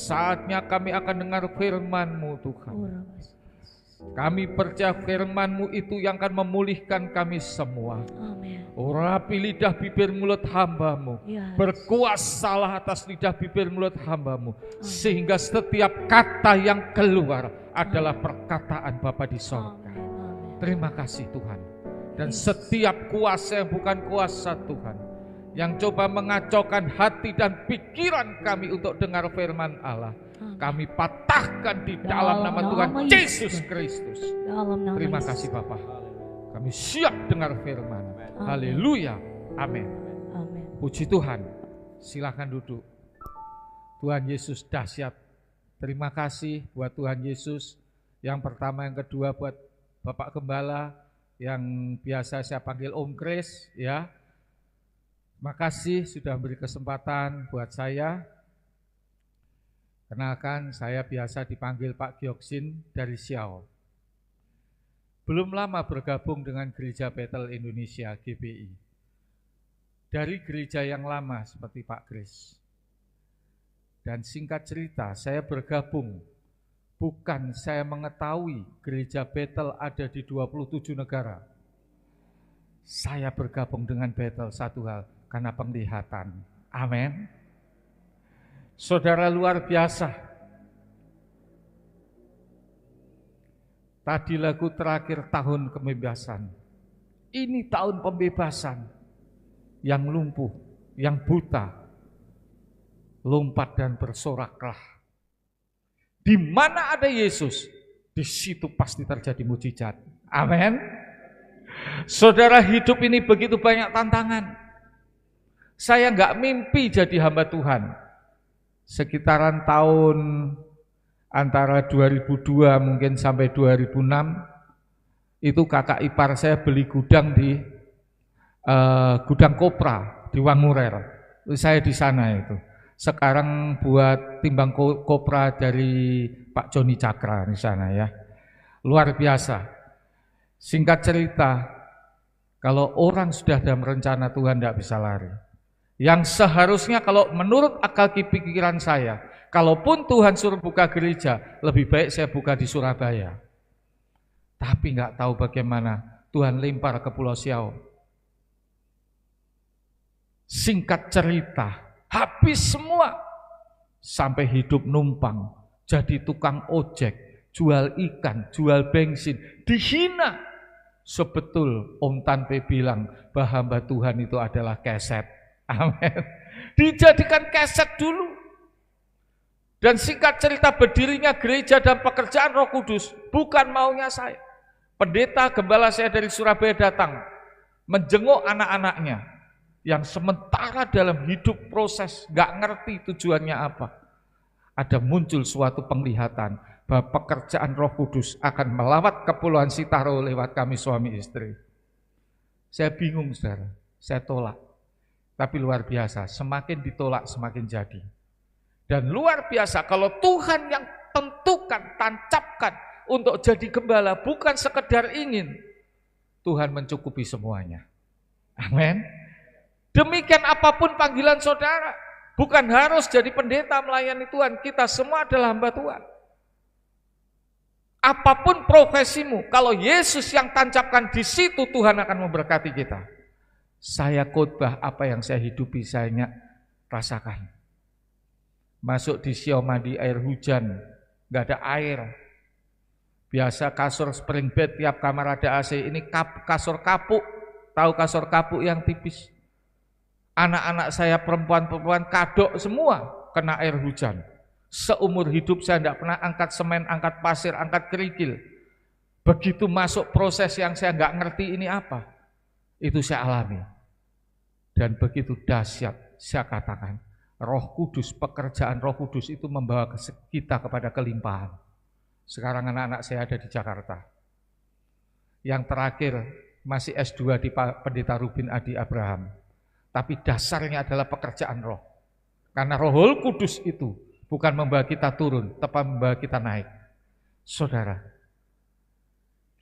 Saatnya kami akan dengar firman-Mu Tuhan. Kami percaya firman-Mu itu yang akan memulihkan kami semua. Urapi lidah bibir mulut hamba-Mu, berkuasalah atas lidah bibir mulut hamba-Mu, sehingga setiap kata yang keluar adalah perkataan Bapa di sorga. Terima kasih Tuhan. Dan setiap kuasa yang bukan kuasa Tuhan, yang coba mengacaukan hati dan pikiran kami untuk dengar firman Allah, kami patahkan di dalam nama Tuhan Yesus Kristus. Terima kasih Bapa. Kami siap dengar firman. Haleluya. Amin. Puji Tuhan. Silakan duduk. Tuhan Yesus dahsyat. Terima kasih buat Tuhan Yesus. Yang pertama, yang kedua buat Bapak Gembala yang biasa saya panggil Om Kris, ya. Makasih sudah beri kesempatan buat saya. Kenalkan, saya biasa dipanggil Pak Gioksin dari Siau. Belum lama bergabung dengan Gereja Bethel Indonesia GBI. Dari gereja yang lama seperti Pak Kris. Dan singkat cerita, saya bergabung. Bukan saya mengetahui Gereja Bethel ada di 27 negara. Saya bergabung dengan Bethel satu hal, karena penglihatan. Amin. Saudara, luar biasa. Tadi lagu terakhir tahun pembebasan. Ini tahun pembebasan. Yang lumpuh, yang buta, lompat dan bersoraklah. Di mana ada Yesus, di situ pasti terjadi mujizat. Amin. Saudara, hidup ini begitu banyak tantangan. Saya enggak mimpi jadi hamba Tuhan. Sekitaran tahun antara 2002 mungkin sampai 2006, itu kakak ipar saya beli gudang di gudang kopra di Wangurer. Saya di sana itu. Sekarang buat timbang kopra dari Pak Joni Cakra di sana ya. Luar biasa. Singkat cerita, kalau orang sudah dalam rencana Tuhan tidak bisa lari. Yang seharusnya kalau menurut akal pikiran saya, kalaupun Tuhan suruh buka gereja, lebih baik saya buka di Surabaya. Tapi nggak tahu bagaimana Tuhan lempar ke Pulau Siau. Singkat cerita, habis semua. Sampai hidup numpang, jadi tukang ojek, jual ikan, jual bensin, dihina. Sebetul Om Tanpe bilang bahwa hamba Tuhan itu adalah keset. Amin. Dijadikan keset dulu. Dan singkat cerita, berdirinya gereja dan pekerjaan Roh Kudus bukan maunya saya. Pendeta gembala saya dari Surabaya datang menjenguk anak-anaknya yang sementara dalam hidup proses gak ngerti tujuannya apa. Ada muncul suatu penglihatan bahwa pekerjaan Roh Kudus akan melawat Kepulauan Sitaro lewat kami suami istri. Saya bingung saudara, saya tolak. Tapi luar biasa, semakin ditolak semakin jadi. Dan luar biasa kalau Tuhan yang tentukan, tancapkan untuk jadi gembala, bukan sekedar ingin, Tuhan mencukupi semuanya. Amin. Demikian apapun panggilan saudara, bukan harus jadi pendeta melayani Tuhan, kita semua adalah hamba Tuhan. Apapun profesimu, kalau Yesus yang tancapkan di situ, Tuhan akan memberkati kita. Saya khotbah apa yang saya hidupi, saya rasakan. Masuk di Siau mandi air hujan, nggak ada air. Biasa kasur spring bed tiap kamar ada AC, ini kasur kapuk. Tahu kasur kapuk yang tipis. Anak-anak saya perempuan-perempuan kadok semua kena air hujan. Seumur hidup saya tidak pernah angkat semen, angkat pasir, angkat kerikil. Begitu masuk proses yang saya nggak ngerti ini apa, itu saya alami. Dan begitu dahsyat, saya katakan, Roh Kudus, pekerjaan Roh Kudus itu membawa kita kepada kelimpahan. Sekarang anak-anak saya ada di Jakarta. Yang terakhir masih S2 di Pendeta Rubin Adi Abraham. Tapi dasarnya adalah pekerjaan Roh. Karena Roh Kudus itu bukan membawa kita turun, tapi membawa kita naik. Saudara,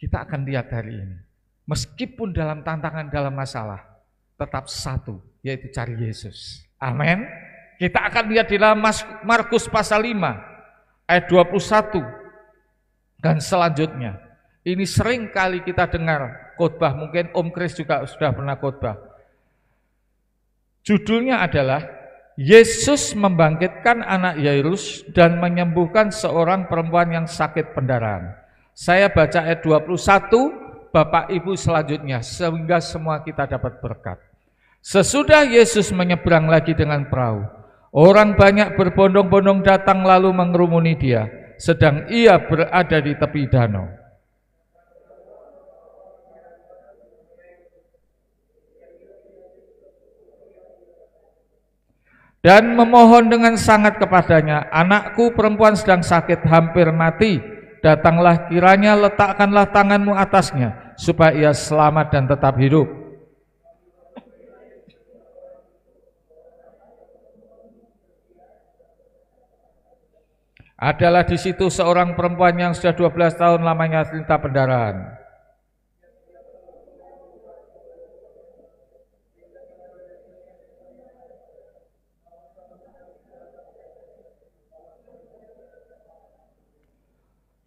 kita akan lihat hari ini, meskipun dalam tantangan, dalam masalah, tetap satu, yaitu cari Yesus. Amin. Kita akan lihat di dalam Markus pasal 5 ayat 21 dan selanjutnya. Ini sering kali kita dengar khotbah, mungkin Om Kris juga sudah pernah khotbah. Judulnya adalah Yesus membangkitkan anak Yairus dan menyembuhkan seorang perempuan yang sakit pendarahan. Saya baca ayat 21, Bapak Ibu selanjutnya, sehingga semua kita dapat berkat. Sesudah Yesus menyeberang lagi dengan perahu, orang banyak berbondong-bondong datang lalu mengerumuni dia, sedang ia berada di tepi danau. Dan memohon dengan sangat kepadanya, anakku perempuan sedang sakit, hampir mati. Datanglah kiranya letakkanlah tanganmu atasnya, supaya ia selamat dan tetap hidup. Adalah di situ seorang perempuan yang sudah 12 tahun lamanya derita pendarahan.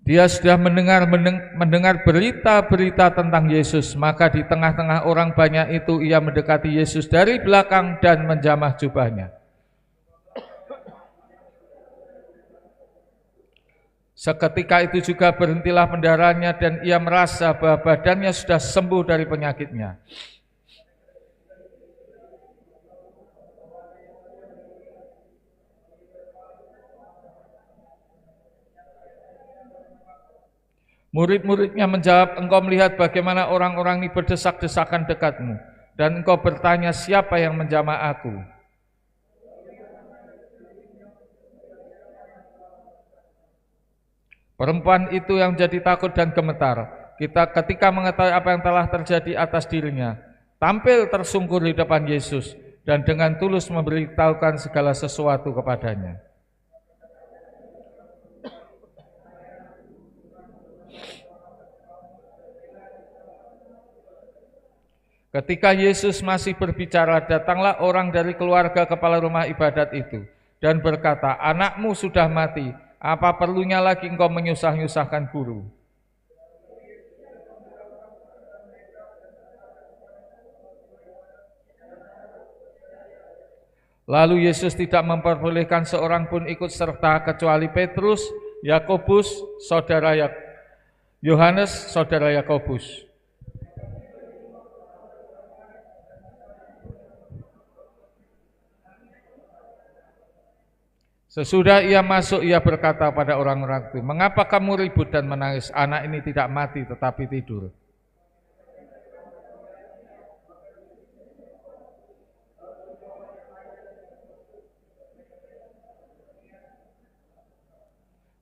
Dia sudah mendengar berita-berita tentang Yesus, maka di tengah-tengah orang banyak itu ia mendekati Yesus dari belakang dan menjamah jubahnya. Seketika itu juga berhentilah pendarahannya dan ia merasa bahwa badannya sudah sembuh dari penyakitnya. Murid-muridnya menjawab, engkau melihat bagaimana orang-orang ini berdesak-desakan dekatmu, dan engkau bertanya, siapa yang menjamah aku? Perempuan itu yang jadi takut dan gemetar. Ketika mengetahui apa yang telah terjadi atas dirinya, tampil tersungkur di depan Yesus, dan dengan tulus memberitahukan segala sesuatu kepadanya. Ketika Yesus masih berbicara, datanglah orang dari keluarga kepala rumah ibadat itu dan berkata, anakmu sudah mati, apa perlunya lagi engkau menyusah-nyusahkan guru? Lalu Yesus tidak memperbolehkan seorang pun ikut serta kecuali Petrus, Yakobus, saudara Yohanes, saudara Yakobus. Sesudah ia masuk, ia berkata pada orang-orang itu, mengapa kamu ribut dan menangis? Anak ini tidak mati tetapi tidur.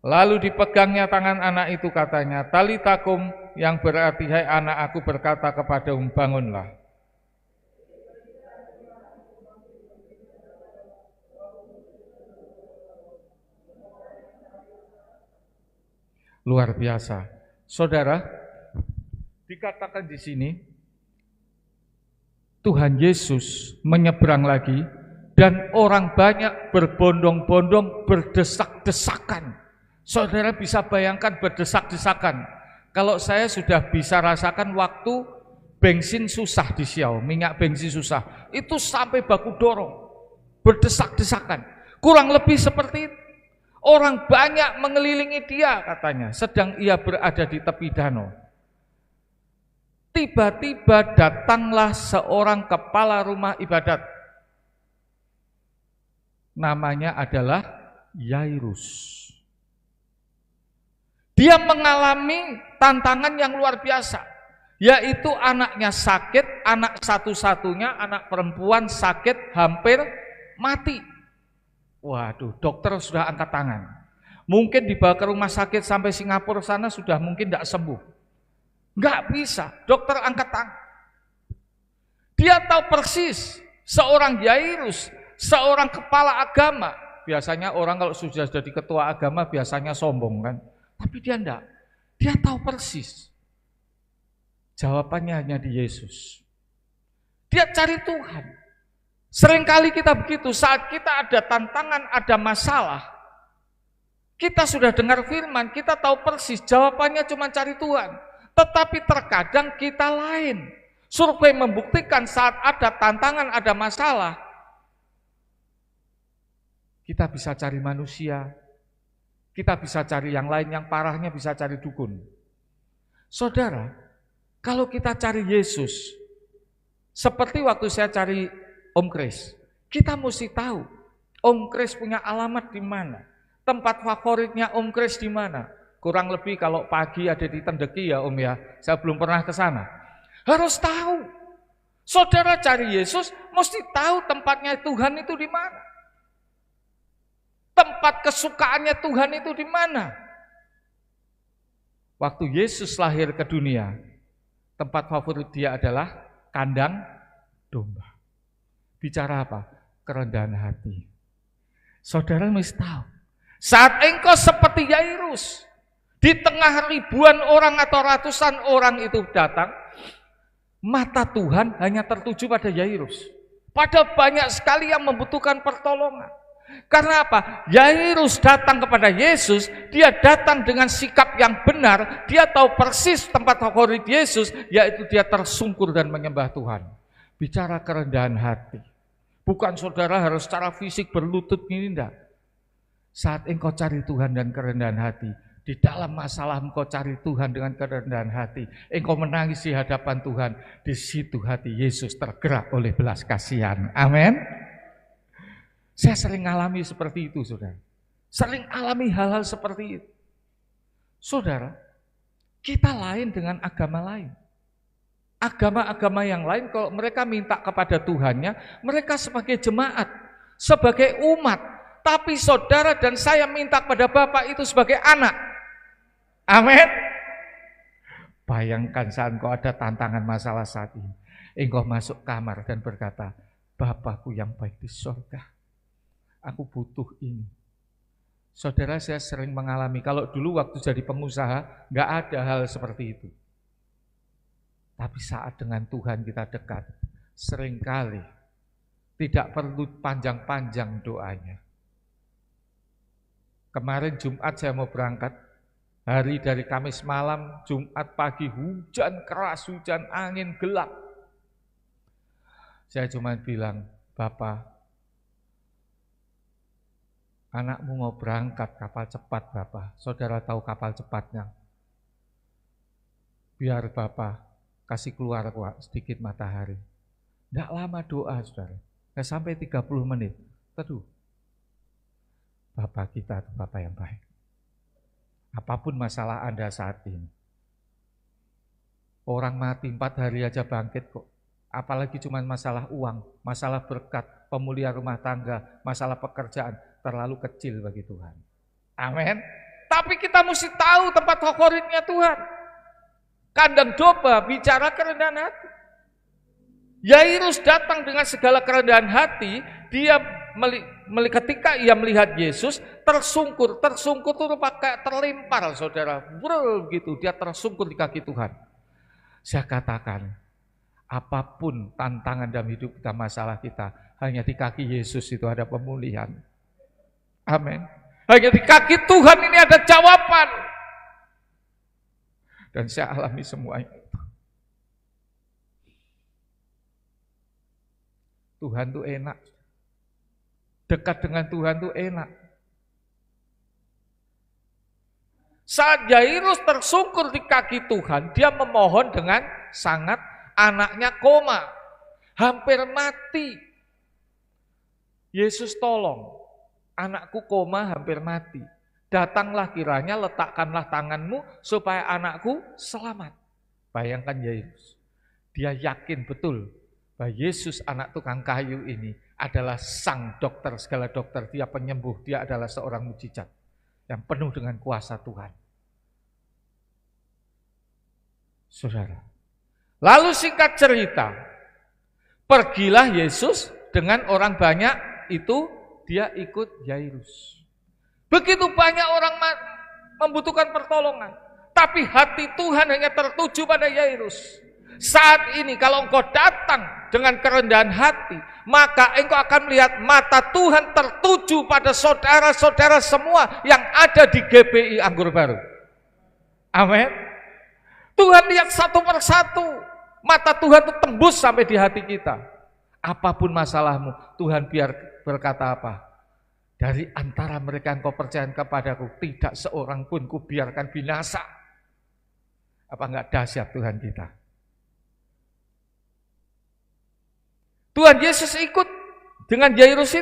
Lalu dipegangnya tangan anak itu, katanya, talitakum, yang berarti, hai anak, aku berkata kepadamu, bangunlah. Luar biasa. Saudara, dikatakan di sini, Tuhan Yesus menyeberang lagi, dan orang banyak berbondong-bondong berdesak-desakan. Saudara bisa bayangkan berdesak-desakan. Kalau saya sudah bisa rasakan waktu bensin susah di Siau, minyak bensin susah, itu sampai baku dorong, berdesak-desakan. Kurang lebih seperti itu. Orang banyak mengelilingi dia, katanya, sedang ia berada di tepi danau. Tiba-tiba datanglah seorang kepala rumah ibadat. Namanya adalah Yairus. Dia mengalami tantangan yang luar biasa, yaitu anaknya sakit, anak satu-satunya, anak perempuan sakit, hampir mati. Waduh, dokter sudah angkat tangan. Mungkin dibawa ke rumah sakit sampai Singapura sana sudah mungkin tidak sembuh. Nggak bisa, dokter angkat tangan. Dia tahu persis, seorang Yairus, seorang kepala agama, Biasanya orang kalau sudah jadi ketua agama biasanya sombong kan. Tapi dia enggak. Dia tahu persis. Jawabannya hanya di Yesus. Dia cari Tuhan. Seringkali kita begitu, saat kita ada tantangan, ada masalah, kita sudah dengar firman, kita tahu persis jawabannya cuma cari Tuhan. Tetapi terkadang kita lain. Survei membuktikan saat ada tantangan, ada masalah, kita bisa cari manusia, kita bisa cari yang lain, yang parahnya bisa cari dukun. Saudara, kalau kita cari Yesus, seperti waktu saya cari Om Kris, kita mesti tahu Om Kris punya alamat di mana, tempat favoritnya Om Kris di mana. Kurang lebih kalau pagi ada di Tendeki ya Om ya, saya belum pernah ke sana. Harus tahu. Saudara cari Yesus, mesti tahu tempatnya Tuhan itu di mana. Tempat kesukaannya Tuhan itu di mana. Waktu Yesus lahir ke dunia, tempat favorit dia adalah kandang domba. Bicara apa? Kerendahan hati. Saudara mesti tahu. Saat engkau seperti Yairus, di tengah ribuan orang atau ratusan orang itu datang, mata Tuhan hanya tertuju pada Yairus. Padahal banyak sekali yang membutuhkan pertolongan. Karena apa? Yairus datang kepada Yesus, dia datang dengan sikap yang benar, dia tahu persis tempat favorit Yesus, yaitu dia tersungkur dan menyembah Tuhan. Bicara kerendahan hati. Bukan saudara harus secara fisik berlutut ini, enggak. Saat engkau cari Tuhan dan kerendahan hati, di dalam masalah engkau cari Tuhan dengan kerendahan hati, engkau menangis di hadapan Tuhan, di situ hati Yesus tergerak oleh belas kasihan. Amin. Saya sering alami seperti itu, saudara. Sering alami hal-hal seperti itu. Saudara, kita lain dengan agama lain. Agama-agama yang lain kalau mereka minta kepada Tuhannya, mereka sebagai jemaat, sebagai umat. Tapi saudara dan saya minta kepada Bapak itu sebagai anak. Amin. Bayangkan saat engkau ada tantangan masalah saat ini, engkau masuk kamar dan berkata, Bapakku yang baik di surga, aku butuh ini. Saudara, saya sering mengalami, kalau dulu waktu jadi pengusaha, nggak ada hal seperti itu. Tapi saat dengan Tuhan kita dekat, seringkali tidak perlu panjang-panjang doanya. Kemarin Jumat saya mau berangkat, hari dari Kamis malam, Jumat pagi hujan keras, hujan angin gelap. Saya cuma bilang, Bapak, anakmu mau berangkat kapal cepat Bapak, saudara tahu kapal cepatnya. Biar Bapak kasih keluar sedikit matahari. Tidak lama doa saudara, nggak sampai 30 menit, teduh. Bapak kita itu Bapak yang baik. Apapun masalah Anda saat ini. Orang mati 4 hari aja bangkit kok. Apalagi cuma masalah uang, masalah berkat, pemulihan rumah tangga, masalah pekerjaan, terlalu kecil bagi Tuhan. Amin. Tapi kita mesti tahu tempat favoritnya Tuhan. Kandang domba bicara kerendahan hati. Yairus datang dengan segala kerendahan hati, dia ketika ia melihat Yesus tersungkur itu pakai terlempar saudara, gitu dia tersungkur di kaki Tuhan. Saya katakan, apapun tantangan dalam hidup kita, masalah kita, hanya di kaki Yesus itu ada pemulihan. Amin. Hanya di kaki Tuhan ini ada jawaban. Dan saya alami semuanya itu. Tuhan itu enak. Dekat dengan Tuhan itu enak. Saat Yairus tersungkur di kaki Tuhan, dia memohon dengan sangat, anaknya koma, hampir mati. Yesus tolong, anakku koma hampir mati. Datanglah kiranya, letakkanlah tanganmu supaya anakku selamat. Bayangkan Yairus, dia yakin betul bahwa Yesus anak tukang kayu ini adalah sang dokter, segala dokter, dia penyembuh, dia adalah seorang mujizat yang penuh dengan kuasa Tuhan. Saudara, lalu singkat cerita, pergilah Yesus dengan orang banyak itu dia ikut Yairus. Begitu banyak orang membutuhkan pertolongan, tapi hati Tuhan hanya tertuju pada Yairus. Saat ini kalau engkau datang dengan kerendahan hati, maka engkau akan melihat mata Tuhan tertuju pada saudara-saudara semua yang ada di GPI Anggur Baru. Amin. Tuhan lihat satu persatu, mata Tuhan itu tembus sampai di hati kita. Apapun masalahmu, Tuhan biar berkata apa? Dari antara mereka yang kau percayakan kepadaku, tidak seorang pun kubiarkan binasa. Apa enggak dahsyat Tuhan kita? Tuhan Yesus ikut dengan Yairus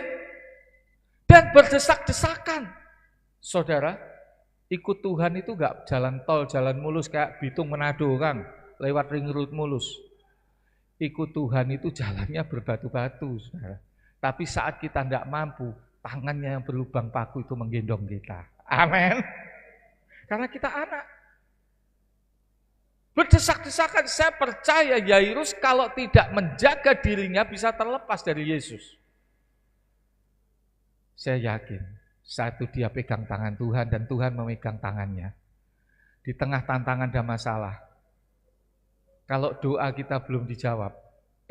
dan berdesak-desakan. Saudara, ikut Tuhan itu enggak jalan tol, jalan mulus kayak Bitung Manado kan, lewat ring road mulus. Ikut Tuhan itu jalannya berbatu-batu, saudara. Tapi saat kita tidak mampu, tangannya yang berlubang paku itu menggendong kita. Amin. Karena kita anak. Berdesak-desakan, saya percaya Yairus kalau tidak menjaga dirinya bisa terlepas dari Yesus. Saya yakin, saat itu dia pegang tangan Tuhan dan Tuhan memegang tangannya. Di tengah tantangan dan masalah, kalau doa kita belum dijawab,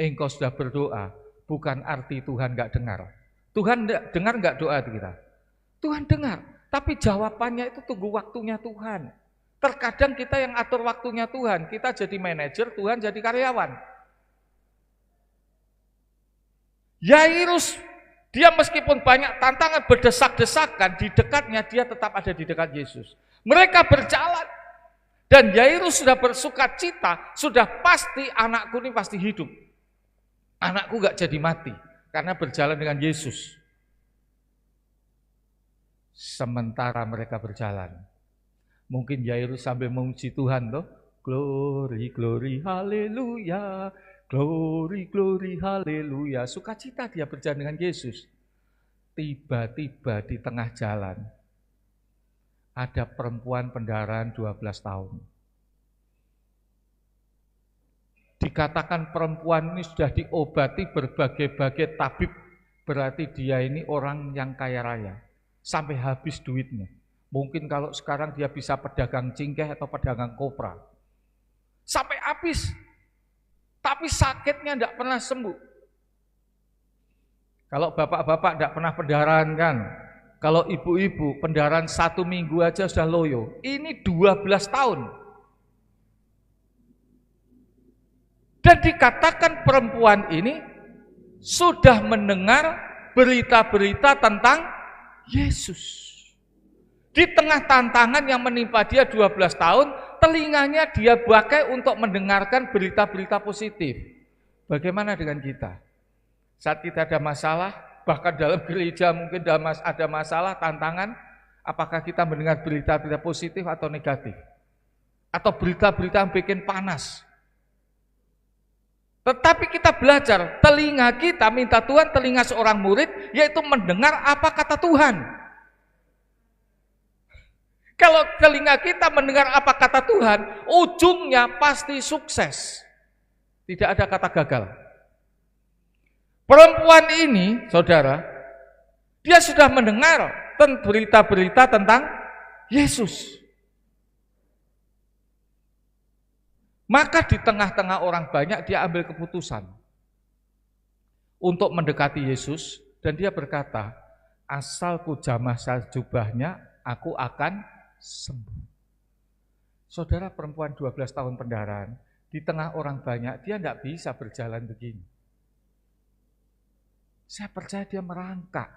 engkau sudah berdoa, bukan arti Tuhan enggak dengar. Tuhan dengar enggak doa kita? Tuhan dengar, tapi jawabannya itu tunggu waktunya Tuhan. Terkadang kita yang atur waktunya Tuhan, kita jadi manajer, Tuhan jadi karyawan. Yairus, dia meskipun banyak tantangan berdesak-desakan, di dekatnya dia tetap ada di dekat Yesus. Mereka berjalan, dan Yairus sudah bersukacita, sudah pasti anakku ini pasti hidup. Anakku gak jadi mati, karena berjalan dengan Yesus. Sementara mereka berjalan, mungkin Yairus sambil memuji Tuhan toh, glory, glory, haleluya, glory, glory, haleluya. Sukacita dia berjalan dengan Yesus. Tiba-tiba di tengah jalan, ada perempuan pendarahan 12 tahun. Dikatakan perempuan ini sudah diobati berbagai-bagai tabib, berarti dia ini orang yang kaya raya, sampai habis duitnya. Mungkin kalau sekarang dia bisa pedagang cingkeh atau pedagang kopra. Sampai habis. Tapi sakitnya tidak pernah sembuh. Kalau bapak-bapak tidak pernah pendarahan kan. Kalau ibu-ibu pendarahan 1 minggu aja sudah loyo. Ini 12 tahun. Dan dikatakan perempuan ini sudah mendengar berita-berita tentang Yesus. Di tengah tantangan yang menimpa dia 12 tahun, telinganya dia pakai untuk mendengarkan berita-berita positif. Bagaimana dengan kita? Saat kita ada masalah, bahkan dalam gereja mungkin ada masalah, tantangan, apakah kita mendengar berita-berita positif atau negatif? Atau berita-berita yang bikin panas? Tetapi kita belajar, telinga kita minta Tuhan, telinga seorang murid, yaitu mendengar apa kata Tuhan. Kalau telinga kita mendengar apa kata Tuhan, ujungnya pasti sukses. Tidak ada kata gagal. Perempuan ini, saudara, dia sudah mendengar berita-berita tentang Yesus. Maka di tengah-tengah orang banyak dia ambil keputusan untuk mendekati Yesus dan dia berkata, asal ku jamah jubahnya, aku akan sembuh. Saudara, perempuan 12 tahun pendarahan, di tengah orang banyak, dia tidak bisa berjalan begini. Saya percaya dia merangkak.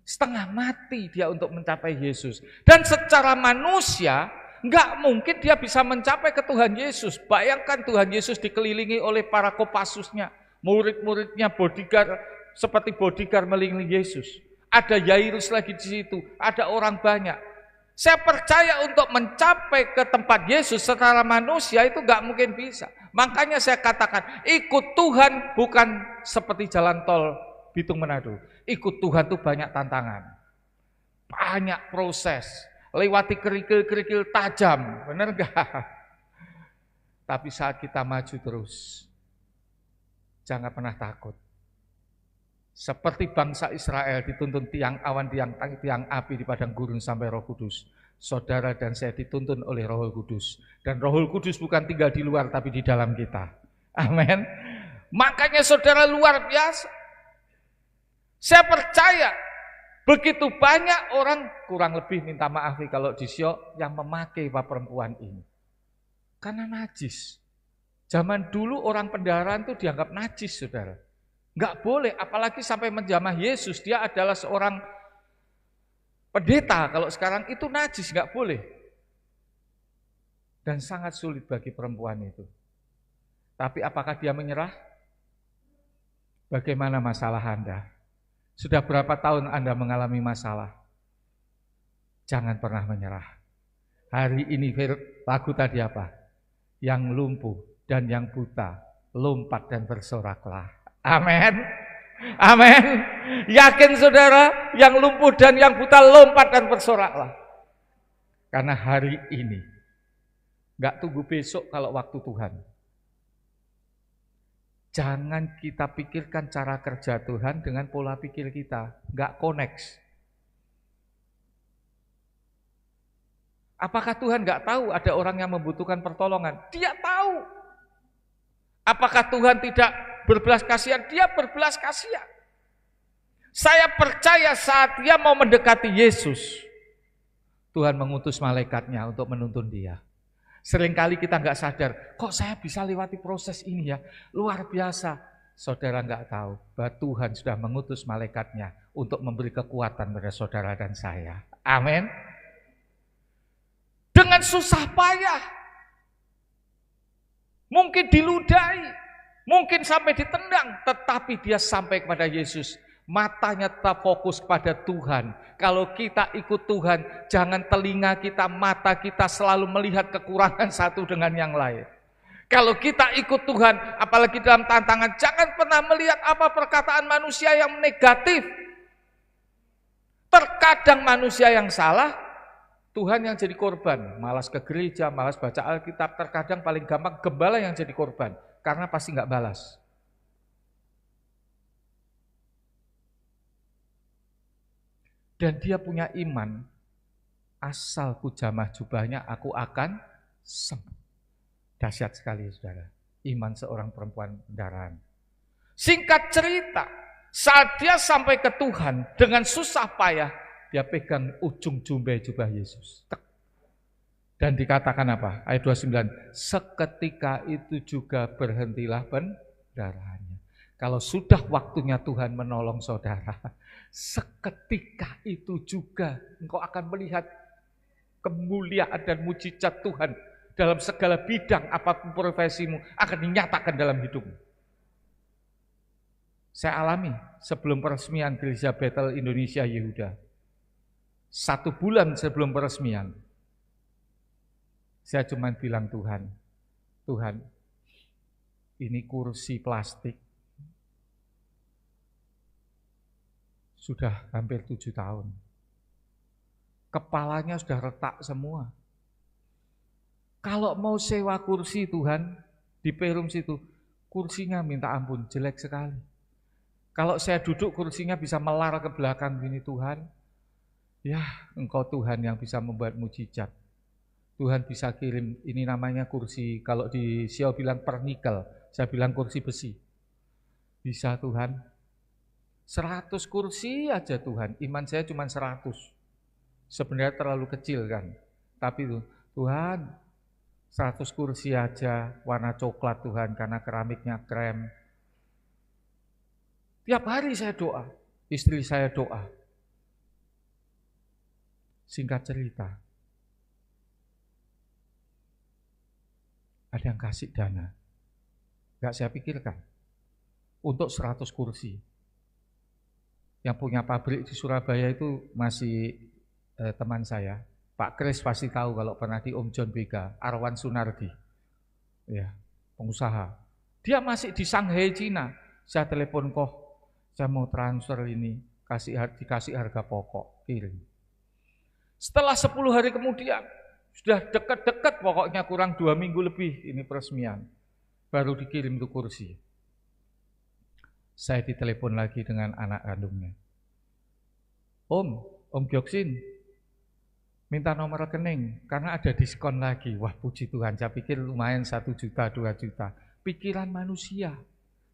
Setengah mati dia untuk mencapai Yesus. Dan secara manusia, enggak mungkin dia bisa mencapai ke Tuhan Yesus. Bayangkan Tuhan Yesus dikelilingi oleh para kopasusnya, murid-muridnya, bodyguard, seperti bodyguard melilingi Yesus. Ada Yairus lagi di situ, ada orang banyak. Saya percaya untuk mencapai ke tempat Yesus secara manusia itu enggak mungkin bisa. Makanya saya katakan, ikut Tuhan bukan seperti jalan tol Bitung Manado. Ikut Tuhan itu banyak tantangan, banyak proses, lewati kerikil-kerikil tajam, benar enggak? Tapi saat kita maju terus, jangan pernah takut. Seperti bangsa Israel dituntun tiang awan, tiang api di padang gurun sampai Roh Kudus. Saudara dan saya dituntun oleh Roh Kudus. Dan Roh Kudus bukan tinggal di luar tapi di dalam kita. Amin. Makanya saudara luar biasa. Saya percaya begitu banyak orang, kurang lebih minta maaf kalau di Syok, yang memakai perempuan ini. Karena najis. Zaman dulu orang pendarahan itu dianggap najis, saudara. Enggak boleh, apalagi sampai menjamah Yesus. Dia adalah seorang pendeta. Kalau sekarang itu najis, enggak boleh. Dan sangat sulit bagi perempuan itu. Tapi apakah dia menyerah? Bagaimana masalah Anda? Sudah berapa tahun Anda mengalami masalah? Jangan pernah menyerah. Hari ini lagu tadi apa? Yang lumpuh dan yang buta, lompat dan bersoraklah. Amin. Amin. Yakin saudara, yang lumpuh dan yang buta lompat dan bersoraklah. Karena hari ini, enggak tunggu besok kalau waktu Tuhan. Jangan kita pikirkan cara kerja Tuhan dengan pola pikir kita. Enggak connect. Apakah Tuhan enggak tahu ada orang yang membutuhkan pertolongan? Dia tahu. Apakah Tuhan tidak berbelas kasihan? Dia berbelas kasihan. Saya percaya saat dia mau mendekati Yesus, Tuhan mengutus malaikatnya untuk menuntun dia. Seringkali kita nggak sadar, kok saya bisa lewati proses ini ya, luar biasa. Saudara nggak tahu bahwa Tuhan sudah mengutus malaikatnya untuk memberi kekuatan pada saudara dan saya. Amin. Dengan susah payah, mungkin diludahi, mungkin sampai ditendang, tetapi dia sampai kepada Yesus. Matanya tetap fokus pada Tuhan. Kalau kita ikut Tuhan, jangan telinga kita, mata kita selalu melihat kekurangan satu dengan yang lain. Kalau kita ikut Tuhan, apalagi dalam tantangan, jangan pernah melihat apa perkataan manusia yang negatif. Terkadang manusia yang salah, Tuhan yang jadi korban. Malas ke gereja, malas baca Alkitab, terkadang paling gampang gembala yang jadi korban. Karena pasti nggak balas. Dan dia punya iman, asal ku jamah jubahnya aku akan sembuh. Dahsyat sekali saudara, iman seorang perempuan pendarahan. Singkat cerita, saat dia sampai ke Tuhan dengan susah payah, dia pegang ujung jubah Yesus. Dan dikatakan apa? Ayat 29, seketika itu juga berhentilah pendarahannya. Kalau sudah waktunya Tuhan menolong saudara, seketika itu juga engkau akan melihat kemuliaan dan mujizat Tuhan dalam segala bidang apapun profesimu akan dinyatakan dalam hidupmu. Saya alami sebelum peresmian Gereja Bethel Indonesia Yehuda. 1 bulan sebelum peresmian, saya cuma bilang Tuhan, ini kursi plastik sudah hampir 7 tahun. Kepalanya sudah retak semua. Kalau mau sewa kursi Tuhan, di Perum situ, kursinya minta ampun, jelek sekali. Kalau saya duduk kursinya bisa melar ke belakang gini Tuhan. Ya, Engkau Tuhan yang bisa membuat mujizat. Tuhan bisa kirim, ini namanya kursi, kalau di Sio bilang pernikel, saya bilang kursi besi. Bisa Tuhan. 100 kursi aja Tuhan, iman saya cuma 100. Sebenarnya terlalu kecil kan. Tapi Tuhan, 100 kursi aja warna coklat Tuhan karena keramiknya krem. Tiap hari saya doa, istri saya doa. Singkat cerita, ada yang kasih dana. Enggak saya pikirkan. Untuk 100 kursi. Yang punya pabrik di Surabaya itu masih teman saya. Pak Kris pasti tahu kalau pernah di Om John Bega, Arwan Sunardi. Ya, pengusaha. Dia masih di Shanghai, Cina. Saya telepon kok, saya mau transfer ini, dikasih harga pokok, kirim. Setelah 10 hari kemudian, sudah dekat-dekat pokoknya kurang 2 minggu lebih ini peresmian. Baru dikirim tuh kursi. Saya ditelepon lagi dengan anak kandungnya. Om Gyoksin, minta nomor rekening karena ada diskon lagi. Wah, puji Tuhan, saya pikir lumayan 1 juta, 2 juta. Pikiran manusia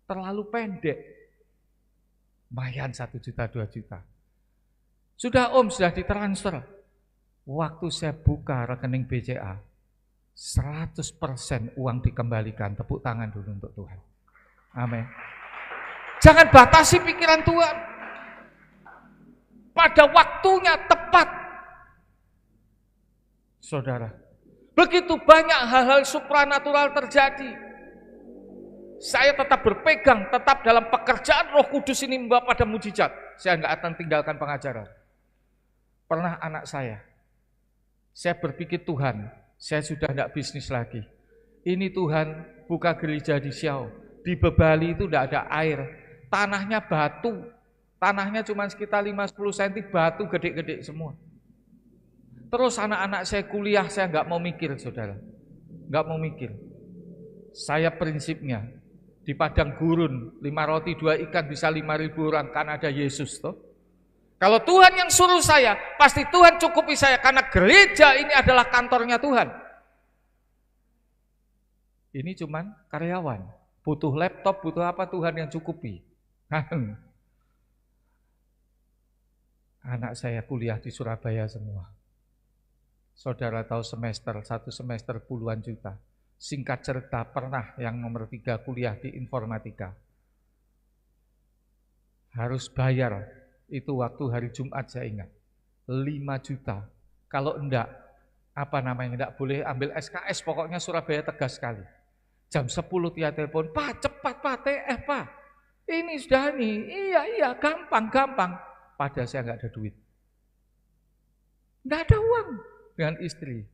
terlalu pendek. Lumayan 1 juta, 2 juta. Sudah Om, sudah ditransfer. Waktu saya buka rekening BCA, 100% uang dikembalikan. Tepuk tangan dulu untuk Tuhan. Amin. Jangan batasi pikiran Tuhan. Pada waktunya tepat. Saudara, begitu banyak hal-hal supranatural terjadi. Saya tetap berpegang, tetap dalam pekerjaan Roh Kudus ini membawa pada mujizat. Saya enggak akan tinggalkan pengajaran. Pernah anak saya berpikir Tuhan, saya sudah enggak bisnis lagi. Ini Tuhan buka gereja di Siau. Di Bebali itu enggak ada air. Tanahnya batu, tanahnya cuma sekitar 5-10 cm, batu gede-gede semua. Terus anak-anak saya kuliah, saya nggak mau mikir, saudara. Nggak mau mikir. Saya prinsipnya, di padang gurun, 5 roti 2 ikan bisa 5.000 orang, kan ada Yesus toh. Kalau Tuhan yang suruh saya, pasti Tuhan cukupi saya, karena gereja ini adalah kantornya Tuhan. Ini cuman karyawan, butuh laptop, butuh apa, Tuhan yang cukupi. Anak saya kuliah di Surabaya semua. Saudara tahu satu semester puluhan juta. Singkat cerita, pernah yang nomor 3 kuliah di informatika. Harus bayar, itu waktu hari Jumat saya ingat, 5 juta. Kalau enggak, enggak boleh ambil SKS, pokoknya Surabaya tegas sekali. Jam 10 dia telepon, Pak cepat Pak, TF Pak. Ini sudah nih, iya, gampang. Padahal saya nggak ada duit. Nggak ada uang dengan istri.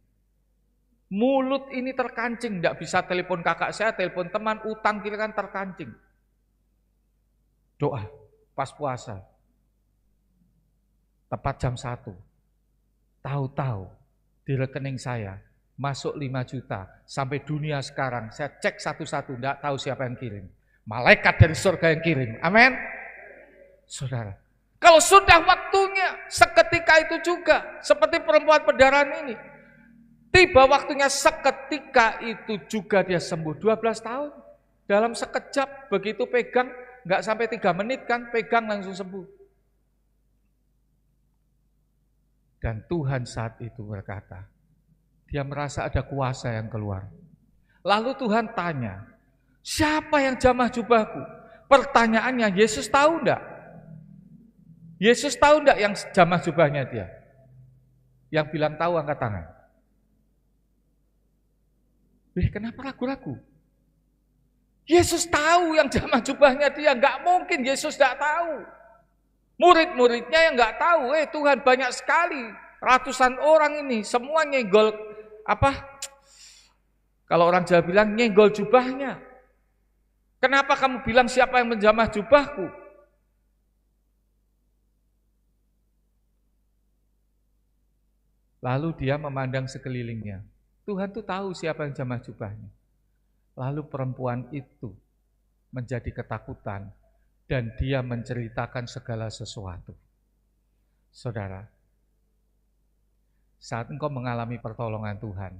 Mulut ini terkancing, nggak bisa telepon kakak saya, telepon teman, utang kira kan terkancing. Doa, pas puasa. Tepat jam 1. Tahu-tahu di rekening saya masuk 5 juta. Sampai dunia sekarang, saya cek satu-satu, nggak tahu siapa yang kirim. Malaikat dari surga yang kirim. Amin. Saudara, kalau sudah waktunya, seketika itu juga, seperti perempuan pendarahan ini, tiba waktunya seketika itu juga dia sembuh. 12 tahun, dalam sekejap, begitu pegang, nggak sampai 3 menit kan, pegang langsung sembuh. Dan Tuhan saat itu berkata, dia merasa ada kuasa yang keluar. Lalu Tuhan tanya, siapa yang jamah jubahku? Pertanyaannya, Yesus tahu enggak? Yesus tahu enggak yang jamah jubahnya dia? Yang bilang tahu angkat tangan. Kenapa ragu-ragu? Yesus tahu yang jamah jubahnya dia, enggak mungkin Yesus enggak tahu. Murid-muridnya yang enggak tahu, Tuhan banyak sekali, ratusan orang ini, semua nyenggol, kalau orang Jawa bilang nyenggol jubahnya. Kenapa kamu bilang siapa yang menjamah jubahku? Lalu dia memandang sekelilingnya. Tuhan tuh tahu siapa yang jamah jubahnya. Lalu perempuan itu menjadi ketakutan dan dia menceritakan segala sesuatu. Saudara, saat engkau mengalami pertolongan Tuhan,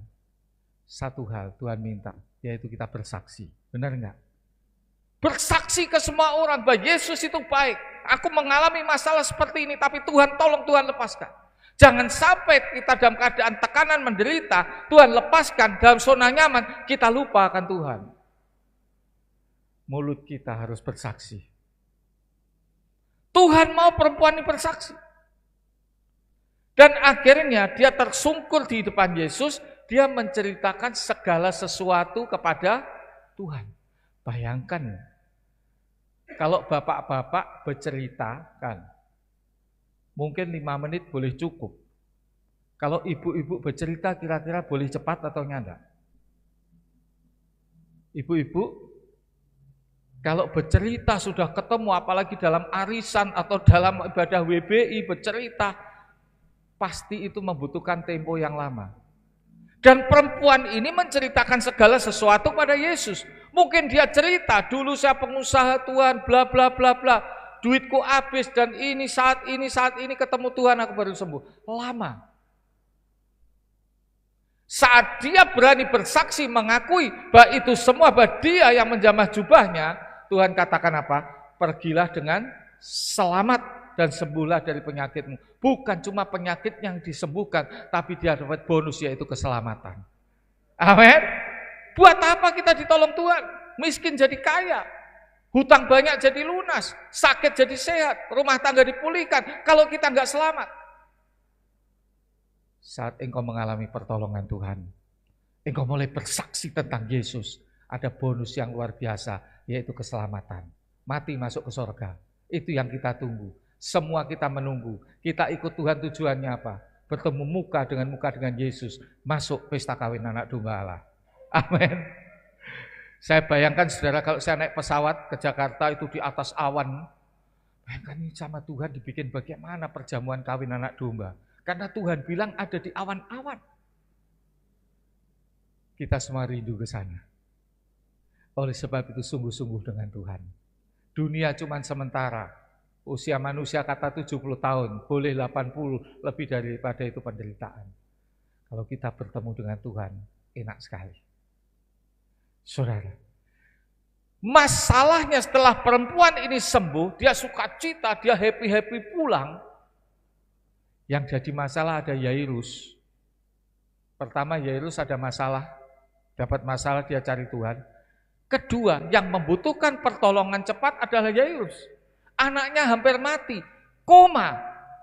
satu hal Tuhan minta, yaitu kita bersaksi. Benar enggak? Bersaksi ke semua orang bahwa Yesus itu baik. Aku mengalami masalah seperti ini, tapi Tuhan tolong, Tuhan lepaskan. Jangan sampai kita dalam keadaan tekanan menderita, Tuhan lepaskan, dalam zona nyaman, kita lupa akan Tuhan. Mulut kita harus bersaksi. Tuhan mau perempuan ini bersaksi. Dan akhirnya dia tersungkur di depan Yesus, dia menceritakan segala sesuatu kepada Tuhan. Bayangkan, kalau bapak-bapak bercerita kan, mungkin 5 menit boleh cukup. Kalau ibu-ibu bercerita kira-kira boleh cepat atau enggak? Ibu-ibu, kalau bercerita sudah ketemu, apalagi dalam arisan atau dalam ibadah WBI bercerita, pasti itu membutuhkan tempo yang lama. Dan perempuan ini menceritakan segala sesuatu pada Yesus. Mungkin dia cerita, dulu saya pengusaha Tuhan, bla bla bla bla. Duitku habis dan saat ini ketemu Tuhan aku baru sembuh. Lama. Saat dia berani bersaksi mengakui bahwa itu semua bahwa dia yang menjamah jubahnya, Tuhan katakan apa? Pergilah dengan selamat dan sembuhlah dari penyakitmu. Bukan cuma penyakit yang disembuhkan, tapi dia dapat bonus yaitu keselamatan. Amin. Buat apa kita ditolong Tuhan? Miskin jadi kaya, hutang banyak jadi lunas, sakit jadi sehat, rumah tangga dipulihkan. Kalau kita nggak selamat, saat engkau mengalami pertolongan Tuhan, engkau mulai bersaksi tentang Yesus, ada bonus yang luar biasa, yaitu keselamatan. Mati masuk ke surga. Itu yang kita tunggu. Semua kita menunggu. Kita ikut Tuhan tujuannya apa? Bertemu muka dengan Yesus. Masuk pesta kawin anak domba Allah. Amin. Saya bayangkan saudara kalau saya naik pesawat ke Jakarta itu di atas awan. Bayangkan ini sama Tuhan dibikin bagaimana perjamuan kawin anak domba. Karena Tuhan bilang ada di awan-awan. Kita semua rindu ke sana. Oleh sebab itu sungguh-sungguh dengan Tuhan. Dunia cuma sementara. Usia manusia kata 70 tahun, boleh 80, lebih daripada itu penderitaan. Kalau kita bertemu dengan Tuhan, enak sekali. Saudara, masalahnya setelah perempuan ini sembuh, dia sukacita, dia happy-happy pulang. Yang jadi masalah ada Yairus. Pertama, Yairus ada masalah, dapat masalah dia cari Tuhan. Kedua, yang membutuhkan pertolongan cepat adalah Yairus. Anaknya hampir mati, koma.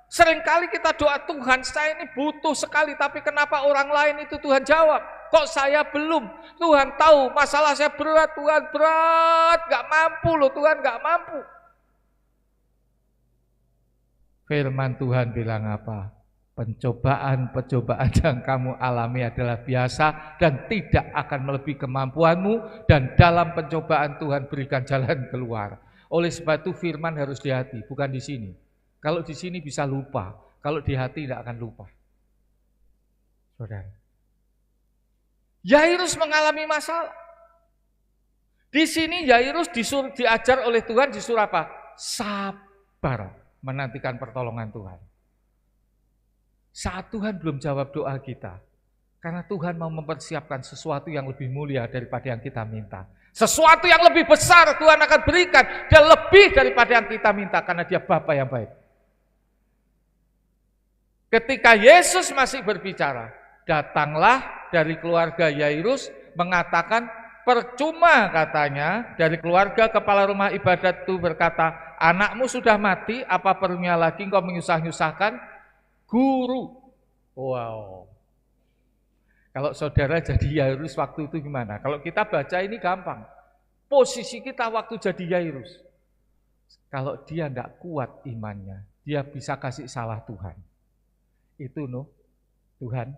Seringkali kita doa, Tuhan saya ini butuh sekali, tapi kenapa orang lain itu Tuhan jawab? Kok saya belum? Tuhan tahu masalah saya berat, Tuhan berat, gak mampu loh, Tuhan gak mampu. Firman Tuhan bilang apa? Pencobaan-pencobaan yang kamu alami adalah biasa dan tidak akan melebihi kemampuanmu, dan dalam pencobaan Tuhan berikan jalan keluar. Oleh sebab itu firman harus di hati, bukan di sini. Kalau di sini bisa lupa, kalau di hati tidak akan lupa. Saudara, Yairus mengalami masalah. Di sini Yairus diajar oleh Tuhan, disuruh apa? Sabar menantikan pertolongan Tuhan. Saat Tuhan belum jawab doa kita, karena Tuhan mau mempersiapkan sesuatu yang lebih mulia daripada yang kita minta. Sesuatu yang lebih besar Tuhan akan berikan, dan lebih daripada yang kita minta, karena Dia Bapa yang baik. Ketika Yesus masih berbicara, datanglah dari keluarga Yairus mengatakan, percuma katanya, dari keluarga kepala rumah ibadat itu berkata, anakmu sudah mati, apa perlunya lagi engkau menyusah-nyusahkan guru. Wow. Kalau saudara jadi Yairus waktu itu gimana? Kalau kita baca ini gampang. Posisi kita waktu jadi Yairus. Kalau dia tidak kuat imannya, dia bisa kasih salah Tuhan. Itu Tuhan,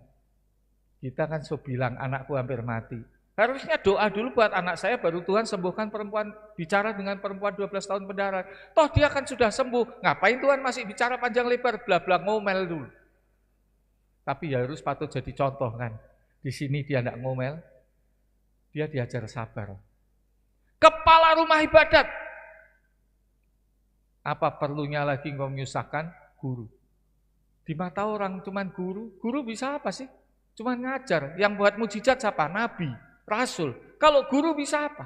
kita kan bilang anakku hampir mati. Harusnya doa dulu buat anak saya, baru Tuhan sembuhkan perempuan, bicara dengan perempuan 12 tahun penjara. Toh dia kan sudah sembuh, ngapain Tuhan masih bicara panjang lebar, bla-bla ngomel dulu. Tapi Yairus patut jadi contoh kan. Di sini dia tidak ngomel, dia diajar sabar. Kepala rumah ibadat, apa perlunya lagi engkau menyusahkan guru? Di mata orang cuman guru bisa apa sih? Cuman ngajar, yang buat mujizat siapa? Nabi, Rasul. Kalau guru bisa apa?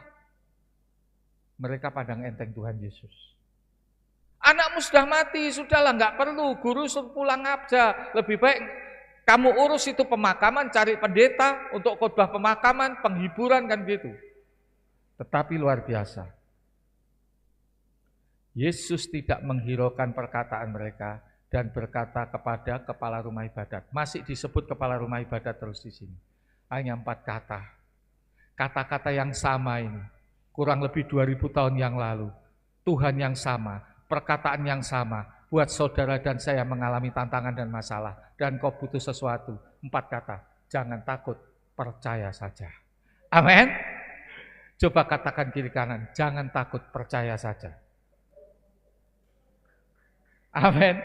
Mereka pandang enteng Tuhan Yesus. Anakmu sudah mati, sudahlah nggak perlu, guru suruh pulang aja. Lebih baik kamu urus itu pemakaman, cari pendeta untuk khotbah pemakaman, penghiburan kan gitu. Tetapi luar biasa. Yesus tidak menghiraukan perkataan mereka dan berkata kepada kepala rumah ibadat. Masih disebut kepala rumah ibadat terus di sini. Hanya 4 kata. Kata-kata yang sama ini. Kurang lebih 2000 tahun yang lalu. Tuhan yang sama, perkataan yang sama. Buat saudara dan saya mengalami tantangan dan masalah. Dan kau butuh sesuatu. 4 kata. Jangan takut, percaya saja. Amin. Coba katakan kiri kanan. Jangan takut, percaya saja. Amin.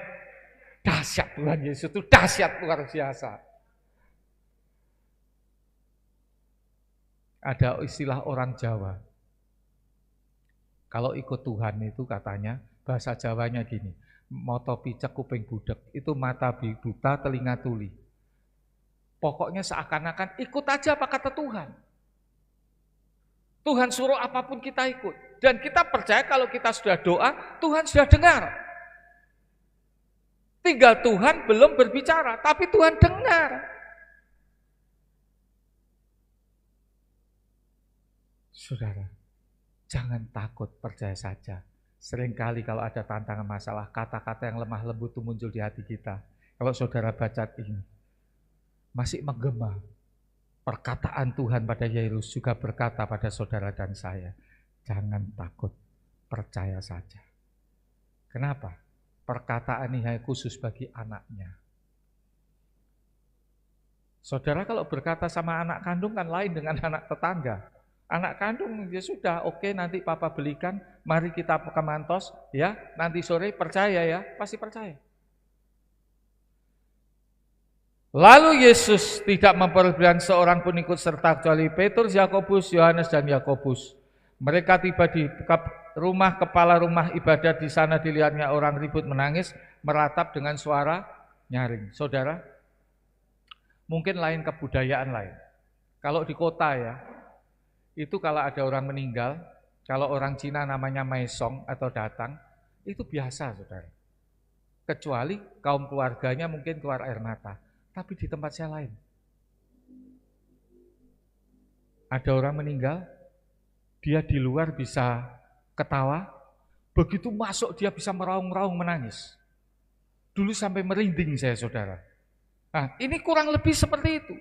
Dahsyat Tuhan Yesus itu, dahsyat luar biasa. Ada istilah orang Jawa. Kalau ikut Tuhan itu katanya, bahasa Jawanya gini, moto picek kuping budek, itu mata buta telinga tuli. Pokoknya seakan-akan ikut aja apa kata Tuhan. Tuhan suruh apapun kita ikut. Dan kita percaya kalau kita sudah doa, Tuhan sudah dengar. Tinggal Tuhan belum berbicara, tapi Tuhan dengar. Saudara, jangan takut, percaya saja. Seringkali kalau ada tantangan masalah, kata-kata yang lemah lembut itu muncul di hati kita. Kalau saudara baca ini, masih menggema. Perkataan Tuhan pada Yairus juga berkata pada saudara dan saya, jangan takut, percaya saja. Kenapa? Perkataan ini hanya khusus bagi anaknya. Saudara kalau berkata sama anak kandung kan lain dengan anak tetangga. Anak kandung ya sudah, oke, nanti papa belikan, mari kita ke Mantos, ya, nanti sore percaya ya, pasti percaya. Lalu Yesus tidak memperbolehkan seorang pun ikut serta kecuali Petrus, Yakobus, Yohanes dan Yakobus. Mereka tiba di rumah kepala rumah ibadat, di sana dilihatnya orang ribut menangis, meratap dengan suara nyaring. Saudara, mungkin lain kebudayaan lain. Kalau di kota ya, itu kalau ada orang meninggal, kalau orang Cina namanya maisong atau datang, itu biasa saudara. Kecuali kaum keluarganya mungkin keluar air mata. Tapi di tempat saya lain. Ada orang meninggal, dia di luar bisa ketawa, begitu masuk dia bisa meraung-raung menangis. Dulu sampai merinding saya saudara. Nah, ini kurang lebih seperti itu.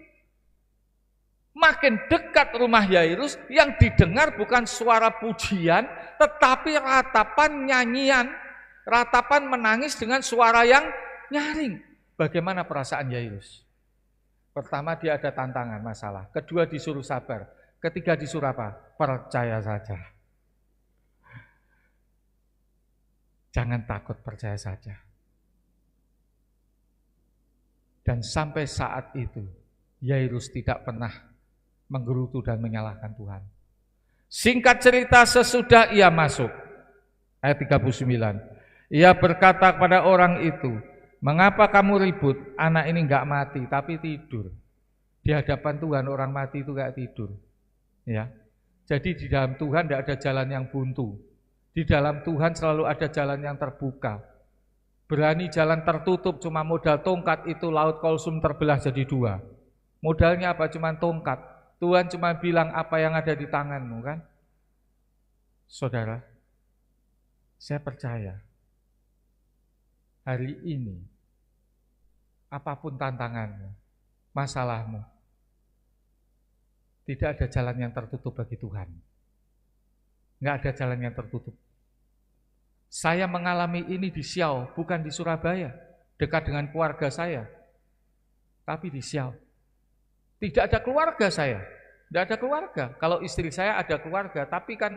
Makin dekat rumah Yairus, yang didengar bukan suara pujian, tetapi ratapan nyanyian, ratapan menangis dengan suara yang nyaring. Bagaimana perasaan Yairus? Pertama dia ada tantangan, masalah. Kedua disuruh sabar. Ketiga disuruh apa? Percaya saja. Jangan takut, percaya saja. Dan sampai saat itu, Yairus tidak pernah menggerutu dan menyalahkan Tuhan. Singkat cerita, sesudah ia masuk, ayat 39, ia berkata kepada orang itu, mengapa kamu ribut? Anak ini enggak mati tapi tidur. Di hadapan Tuhan orang mati itu enggak tidur. Ya. Jadi di dalam Tuhan enggak ada jalan yang buntu. Di dalam Tuhan selalu ada jalan yang terbuka. Berani jalan tertutup cuma modal tongkat, itu laut Kolsum terbelah jadi dua. Modalnya apa? Cuma tongkat. Tuhan cuma bilang apa yang ada di tanganmu kan? Saudara, saya percaya hari ini, apapun tantanganmu, masalahmu, tidak ada jalan yang tertutup bagi Tuhan. Enggak ada jalan yang tertutup. Saya mengalami ini di Siau, bukan di Surabaya, dekat dengan keluarga saya, tapi di Siau. Tidak ada keluarga saya, tidak ada keluarga. Kalau istri saya ada keluarga, tapi kan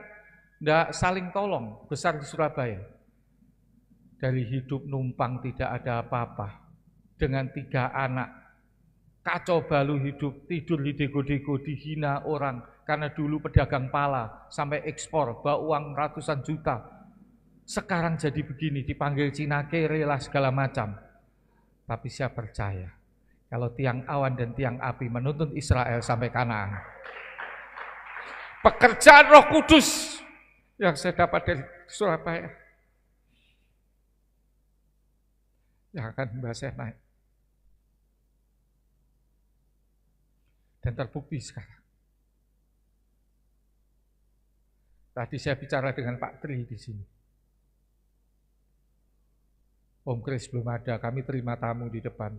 tidak saling tolong, besar di Surabaya. Dari hidup numpang tidak ada apa-apa, dengan 3 anak, kacau balau hidup, tidur di dego-dego, dihina orang, karena dulu pedagang pala, sampai ekspor, bawa uang ratusan juta. Sekarang jadi begini, dipanggil Cina kere lah segala macam. Tapi saya percaya, kalau tiang awan dan tiang api menuntun Israel sampai Kanaan. Pekerjaan Roh Kudus yang saya dapat dari Surabaya, yang akan membawa saya naik. Dan terbukti sekarang. Tadi saya bicara dengan Pak Tri di sini. Om Kris belum ada, kami terima tamu di depan.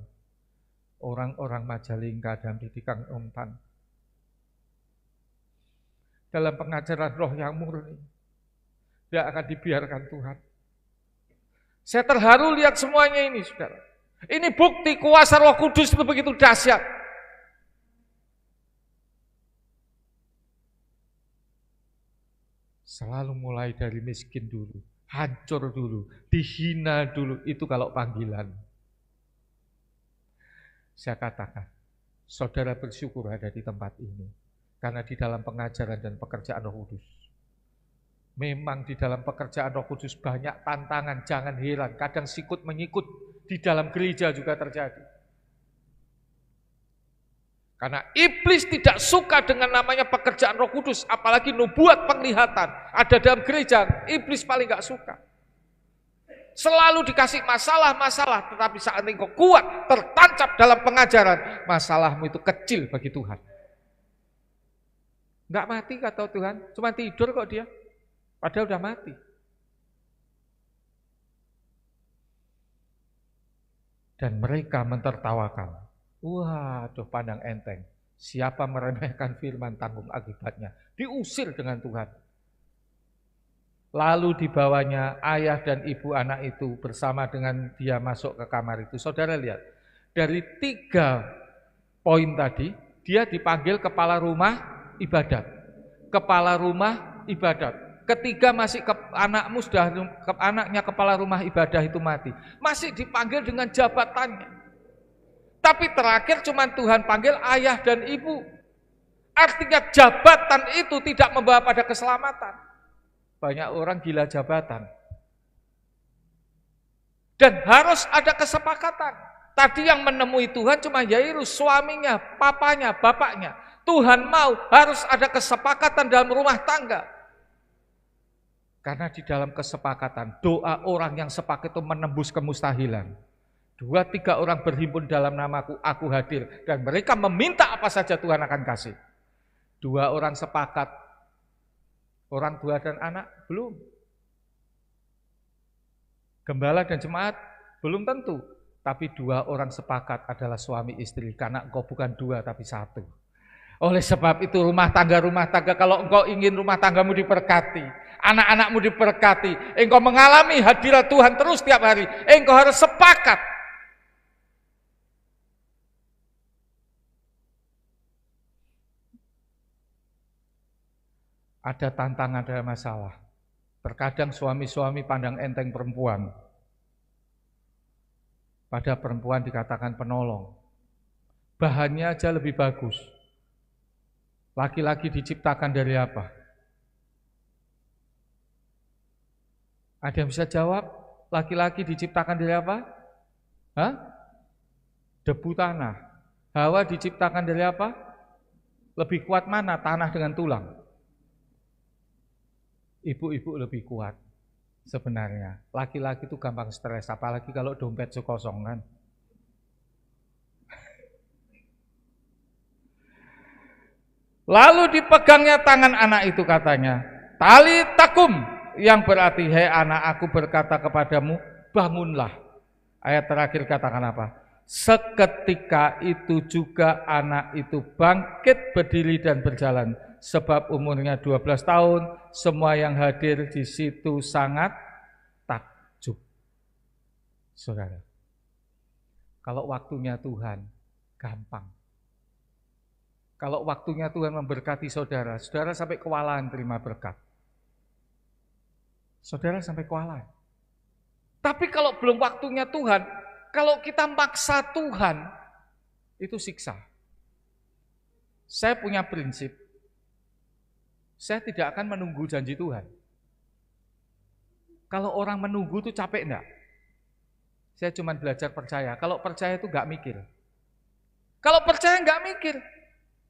Orang-orang Majalengka dan didikan Om Tan. Dalam pengajaran roh yang murni, tidak akan dibiarkan Tuhan. Saya terharu lihat semuanya ini, saudara. Ini bukti kuasa Roh Kudus itu begitu dahsyat. Selalu mulai dari miskin dulu, hancur dulu, dihina dulu, itu kalau panggilan. Saya katakan, saudara bersyukur ada di tempat ini. Karena di dalam pengajaran dan pekerjaan Roh Kudus. Memang di dalam pekerjaan Roh Kudus banyak tantangan, jangan heran. Kadang sikut menyikut di dalam gereja juga terjadi. Karena iblis tidak suka dengan namanya pekerjaan Roh Kudus, apalagi nubuat penglihatan ada dalam gereja, iblis paling gak suka. Selalu dikasih masalah-masalah, tetapi saat engkau kuat, tertancap dalam pengajaran, masalahmu itu kecil bagi Tuhan. Gak mati kata Tuhan, cuma tidur kok dia, padahal udah mati. Dan mereka mentertawakan. Waduh, pandang enteng. Siapa meremehkan firman tanggung akibatnya. Diusir dengan Tuhan. Lalu dibawanya ayah dan ibu anak itu bersama dengan dia masuk ke kamar itu. Saudara lihat, dari 3 poin tadi, dia dipanggil kepala rumah ibadat. Kepala rumah ibadat. Ketiga masih anaknya kepala rumah ibadah itu mati. Masih dipanggil dengan jabatannya. Tapi terakhir cuma Tuhan panggil ayah dan ibu. Artinya jabatan itu tidak membawa pada keselamatan. Banyak orang gila jabatan. Dan harus ada kesepakatan. Tadi yang menemui Tuhan cuma Yairus, suaminya, papanya, bapaknya. Tuhan mau harus ada kesepakatan dalam rumah tangga. Karena di dalam kesepakatan, doa orang yang sepakat itu menembus kemustahilan. 2-3 orang berhimpun dalam namaku, aku hadir. Dan mereka meminta apa saja Tuhan akan kasih. 2 orang sepakat, orang tua dan anak belum. Gembala dan jemaat belum tentu. Tapi 2 orang sepakat adalah suami istri. Karena engkau bukan 2 tapi 1. Oleh sebab itu rumah tangga, kalau engkau ingin rumah tanggamu diberkati, anak-anakmu diberkati, engkau mengalami hadirat Tuhan terus tiap hari, engkau harus sepakat. Ada tantangan, ada masalah. Terkadang suami-suami pandang enteng perempuan. Pada perempuan dikatakan penolong. Bahannya aja lebih bagus. Laki-laki diciptakan dari apa? Ada yang bisa jawab? Laki-laki diciptakan dari apa? Hah? Debu tanah. Hawa diciptakan dari apa? Lebih kuat mana tanah dengan tulang? Ibu-ibu lebih kuat sebenarnya. Laki-laki itu gampang stres, apalagi kalau dompet kosong kan. Lalu dipegangnya tangan anak itu katanya, tali takum, yang berarti, hei anak, aku berkata kepadamu, bangunlah. Ayat terakhir katakan apa? Seketika itu juga anak itu bangkit berdiri dan berjalan. Sebab umurnya 12 tahun, semua yang hadir di situ sangat takjub. Saudara, kalau waktunya Tuhan, gampang. Kalau waktunya Tuhan memberkati saudara, saudara sampai kewalahan terima berkat. Saudara sampai kewalahan. Tapi kalau belum waktunya Tuhan, kalau kita maksa Tuhan, itu siksa. Saya punya prinsip, saya tidak akan menunggu janji Tuhan. Kalau orang menunggu itu capek enggak? Saya cuma belajar percaya. Kalau percaya itu enggak mikir. Kalau percaya enggak mikir.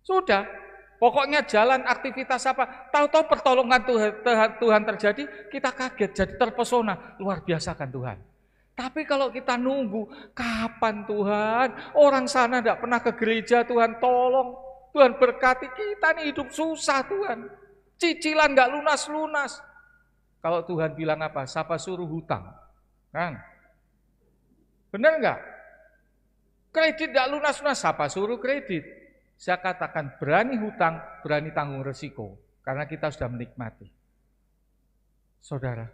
Sudah. Pokoknya jalan aktivitas apa. Tahu-tahu pertolongan Tuhan terjadi, kita kaget, jadi terpesona. Luar biasa kan Tuhan. Tapi kalau kita nunggu, kapan Tuhan? Orang sana enggak pernah ke gereja, Tuhan tolong. Tuhan berkati kita nih hidup susah Tuhan. Cicilan nggak lunas-lunas. Kalau Tuhan bilang apa? Siapa suruh hutang? Kan? Benar nggak? Kredit nggak lunas-lunas, siapa suruh kredit? Saya katakan berani hutang, berani tanggung resiko. Karena kita sudah menikmati. Saudara,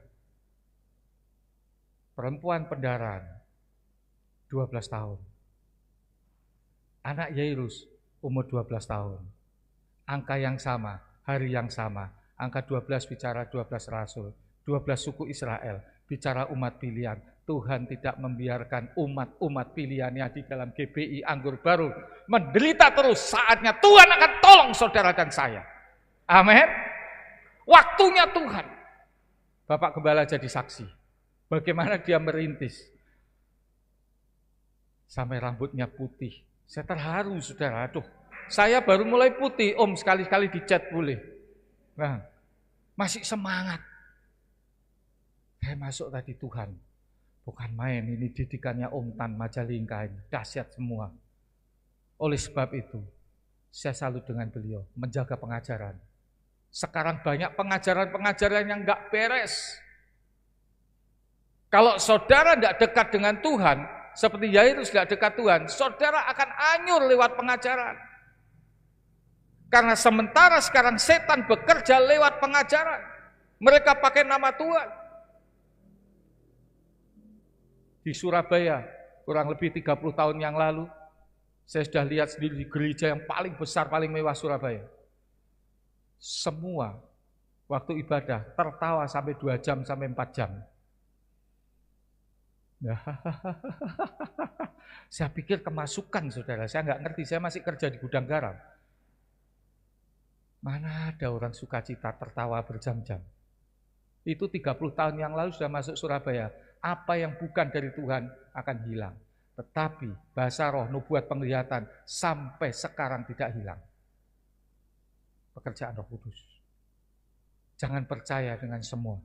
perempuan pendaran, 12 tahun. Anak Yairus, umur 12 tahun. Angka yang sama. Hari yang sama, angka 12 bicara 12 rasul, 12 suku Israel, bicara umat pilihan, Tuhan tidak membiarkan umat-umat pilihannya di dalam GBI Anggur Baru menderita terus. Saatnya Tuhan akan tolong saudara dan saya. Amin. Waktunya Tuhan. Bapak Gembala jadi saksi. Bagaimana dia merintis. Sampai rambutnya putih. Saya terharu saudara. Aduh, saya baru mulai putih. Om sekali-kali dicat boleh. Nah, masih semangat. Saya masuk tadi Tuhan. Bukan main, ini didikannya Om Tan Majalengka ini, dahsyat semua. Oleh sebab itu, saya salut dengan beliau, menjaga pengajaran. Sekarang banyak pengajaran-pengajaran yang enggak beres. Kalau saudara enggak dekat dengan Tuhan, seperti Yairus enggak dekat Tuhan, saudara akan hanyur lewat pengajaran. Karena sementara sekarang setan bekerja lewat pengajaran. Mereka pakai nama Tuhan. Di Surabaya, kurang lebih 30 tahun yang lalu, saya sudah lihat sendiri di gereja yang paling besar, paling mewah Surabaya. Semua waktu ibadah tertawa sampai 2 jam, sampai 4 jam. Saya pikir kemasukan saudara, saya nggak ngerti, saya masih kerja di gudang garam. Mana ada orang sukacita tertawa berjam-jam. Itu 30 tahun yang lalu sudah masuk Surabaya. Apa yang bukan dari Tuhan akan hilang. Tetapi bahasa roh, nubuat, penglihatan sampai sekarang tidak hilang. Pekerjaan Roh Kudus. Jangan percaya dengan semua.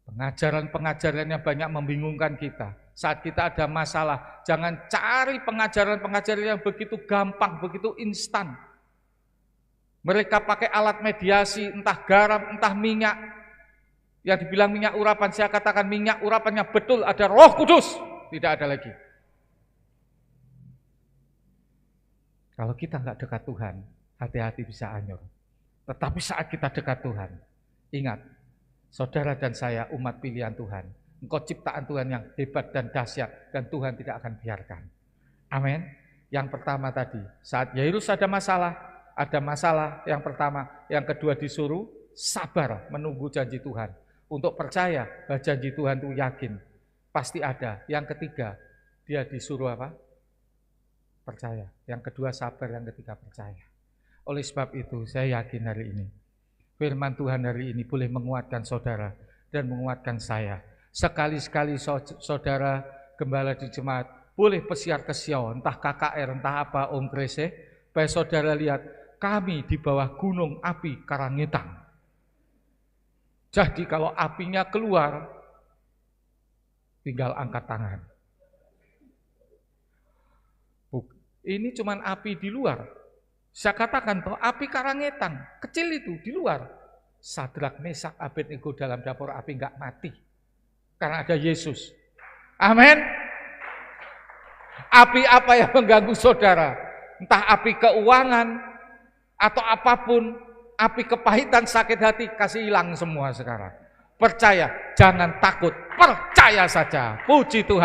Pengajaran-pengajaran yang banyak membingungkan kita. Saat kita ada masalah, jangan cari pengajaran-pengajaran yang begitu gampang, begitu instan. Mereka pakai alat mediasi, entah garam, entah minyak. Yang dibilang minyak urapan, saya katakan minyak urapannya betul, ada Roh Kudus. Tidak ada lagi. Kalau kita nggak dekat Tuhan, hati-hati bisa hanyur. Tetapi saat kita dekat Tuhan, ingat, saudara dan saya umat pilihan Tuhan. Engkau ciptaan Tuhan yang hebat dan dahsyat, dan Tuhan tidak akan biarkan. Amin. Yang pertama tadi, saat Yairus ada masalah yang pertama. Yang kedua disuruh sabar menunggu janji Tuhan. Untuk percaya bahwa janji Tuhan itu yakin, pasti ada. Yang ketiga, dia disuruh apa? Percaya. Yang kedua sabar, yang ketiga percaya. Oleh sebab itu, saya yakin hari ini, firman Tuhan hari ini boleh menguatkan saudara dan menguatkan saya. Sekali-sekali saudara gembala di jemaat, boleh pesiar ke Sion, entah KKR, entah apa, Om Grese, supaya saudara lihat, kami di bawah gunung api Karangetang. Jadi kalau apinya keluar, tinggal angkat tangan. Ini cuma api di luar. Saya katakan toh api Karangetang, kecil itu di luar. Sadrak, Mesak, Abednego dalam dapur api enggak mati. Karena ada Yesus. Amin. Api apa yang mengganggu saudara? Entah api keuangan atau apapun. Api kepahitan, sakit hati, kasih hilang semua sekarang. Percaya, jangan takut, percaya saja. Puji Tuhan.